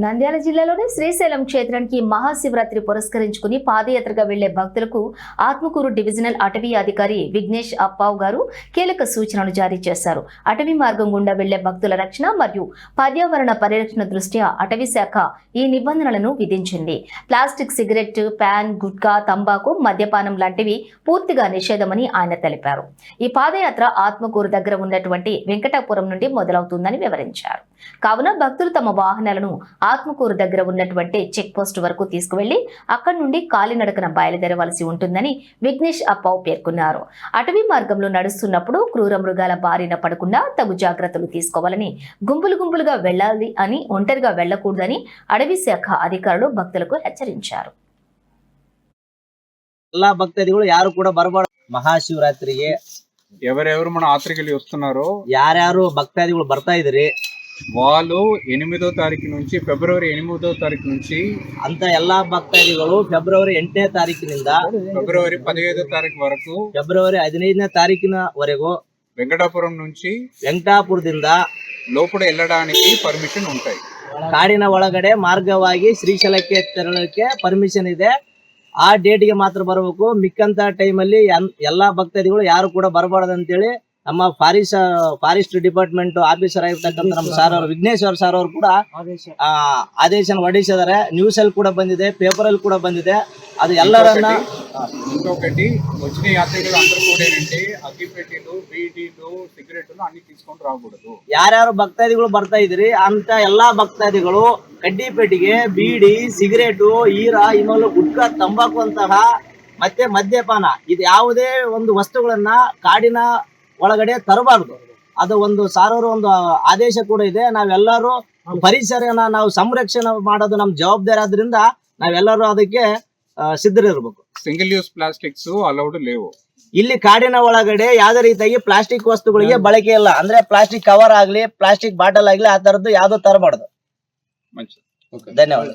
నంద్యాల జిల్లాలోని శ్రీశైలం క్షేత్రానికి మహాశివరాత్రి పురస్కరించుకుని పాదయాత్రగా వెళ్లే భక్తులకు ఆత్మకూరు డివిజనల్ అటవీ అధికారి విఘ్నేష్ అప్పావ్ గారు కీలక సూచనలు జారీ చేశారు. అటవీ మార్గం గుండా వెళ్లే భక్తుల రక్షణ మరియు పర్యావరణ పరిరక్షణ దృష్ట్యా అటవీ శాఖ ఈ నిబంధనలను విధించింది. ప్లాస్టిక్, సిగరెట్, ప్యాన్, గుట్కా, తంబాకు, మద్యపానం లాంటివి పూర్తిగా నిషేధమని ఆయన తెలిపారు. ఈ పాదయాత్ర ఆత్మకూరు దగ్గర ఉన్నటువంటి వెంకటాపురం నుండి మొదలవుతుందని వివరించారు. కావున భక్తులు తమ వాహనాలను ఆత్మకూరు దగ్గర ఉన్నటువంటి చెక్ పోస్ట్ వరకు తీసుకువెళ్లి అక్కడి నుండి కాలినడకన బయలుదేరవలసి ఉంటుందని విఘ్నేష్ అప్పావ్ పేర్కొన్నారు. అటవీ మార్గంలో నడుస్తున్నప్పుడు క్రూర మృగాల బారిన పడకుండా తగు జాగ్రత్తలు తీసుకోవాలని, గుంపులుగా వెళ్లాలి అని, ఒంటరిగా వెళ్లకూడదని అటవీ శాఖ అధికారులు భక్తులకు హెచ్చరించారు. ಎಲ್ಲಾ ಭಕ್ತಾದಿಗಳು ಯಾರು ಕೂಡ ಬರಬಾರದು. ಮಹಾಶಿವರಾತ್ರಿಗೆ ఎవరెవరు మన యాత్రికులు వస్తున్నారో ಯಾರ್ಯಾರು ಭಕ್ತಾದಿಗಳು ಬರ್ತಾ ಇದ್ರಿ వాళ్ళు 8వ తారీఖు నుంచి ఫిబ్రవరి 8వ తారీఖు నుంచి ಅಂತ ಎಲ್ಲಾ ಭಕ್ತಾದಿಗಳು ಫೆಬ್ರವರಿ 8ನೇ ತಾರೀಕಿನಿಂದ ఫిబ్రవరి 15వ తారీఖు వరకు ಫೆಬ್ರವರಿ 15ನೇ ತಾರೀಕಿನವರೆಗೂ వెంకటాపురం నుంచి ವೆಂಕಟಾಪುರದಿಂದ లోపల వెళ్ళడానికి పర్మిషన్ ఉంటాయి. ಕಾಡಿನ ಒಳಗಡೆ ಮಾರ್ಗವಾಗಿ ಶ್ರೀಶೈಲಕ್ಕೆ ತೆರಳಕ್ಕೆ ಪರ್ಮಿಷನ್ ಇದೆ. ಆ ಡೇಟ್ಗೆ ಮಾತ್ರ ಬರಬೇಕು. ಮಿಕ್ಕಂತ ಟೈಮಲ್ಲಿ ಎಲ್ಲಾ ಭಕ್ತಾದಿಗಳು ಯಾರು ಕೂಡ ಬರಬಾರದು ಅಂತೇಳಿ ನಮ್ಮ ಫಾರೆಸ್ಟ್ ಡಿಪಾರ್ಟ್ಮೆಂಟ್ ಆಫೀಸರ್ ಆಗಿರ್ತಕ್ಕಂಥ ನಮ್ಮ ಸಾರ್ ಅವರು ವಿಘ್ನೇಶ್ವರ್ ಸಾರ್ ಅವರು ಕೂಡ ಆದೇಶನ ಹೊರಡಿಸಿದ್ದಾರೆ. ನ್ಯೂಸ್ ಅಲ್ಲಿ ಕೂಡ ಬಂದಿದೆ, ಪೇಪರ್ ಅಲ್ಲಿ ಕೂಡ ಬಂದಿದೆ. ಅದು ಎಲ್ಲರನ್ನ ఇంకొకటి వచ్చిన యాత్రికులు అందరూ కూడా ఏంటంటే అగ్గిపెట్టెలు, బీడీలు, సిగరెట్లు అన్ని తీసుకొని రాకూడదు. ಯಾರ್ಯಾರು ಭಕ್ತಾದಿಗಳು ಬರ್ತಾ ಇದ್ರಿ ಅಂತ ಎಲ್ಲಾ ಭಕ್ತಾದಿಗಳು ಕಡ್ಡಿ ಪೆಟ್ಟಿಗೆ, ಬೀಡಿ, ಸಿಗರೇಟು, ಈರಾ, ಇನ್ನೊಂದು ಗುಟ್ಕಾ, ತಂಬಾಕು ಅಂತಹ ಮತ್ತೆ ಮದ್ಯಪಾನ ಇದು ಯಾವುದೇ ಒಂದು ವಸ್ತುಗಳನ್ನ ಕಾಡಿನ ಒಳಗಡೆ ತರಬಾರದು. ಅದು ಒಂದು ಸಾರೋರು ಒಂದು ಆದೇಶ ಕೂಡ ಇದೆ. ನಾವೆಲ್ಲರೂ ಪರಿಸರನ ನಾವು ಸಂರಕ್ಷಣೆ ಮಾಡೋದು ನಮ್ಮ ಜವಾಬ್ದಾರಿ ಆದ್ರಿಂದ ನಾವೆಲ್ಲರೂ ಅದಕ್ಕೆ ಸಿದ್ಧರಿರ್ಬೇಕು. సింగిల్ యూస్ ప్లాస్టిక్స్ అలౌడ్ లేవు. ಇಲ್ಲಿ ಕಾಡಿನ ಒಳಗಡೆ ಯಾವ್ದೇ ರೀತಿಯಾಗಿ ಪ್ಲಾಸ್ಟಿಕ್ ವಸ್ತುಗಳಿಗೆ ಬಳಕೆ ಇಲ್ಲ. ಅಂದ್ರೆ ಪ್ಲಾಸ್ಟಿಕ್ ಕವರ್ ಆಗ್ಲಿ, ಪ್ಲಾಸ್ಟಿಕ್ ಬಾಟಲ್ ಆಗ್ಲಿ ಆ ತರದ್ದು ಯಾವ್ದು ತರಬಾರ್ದು. మంచిది. ಧನ್ಯವಾದ.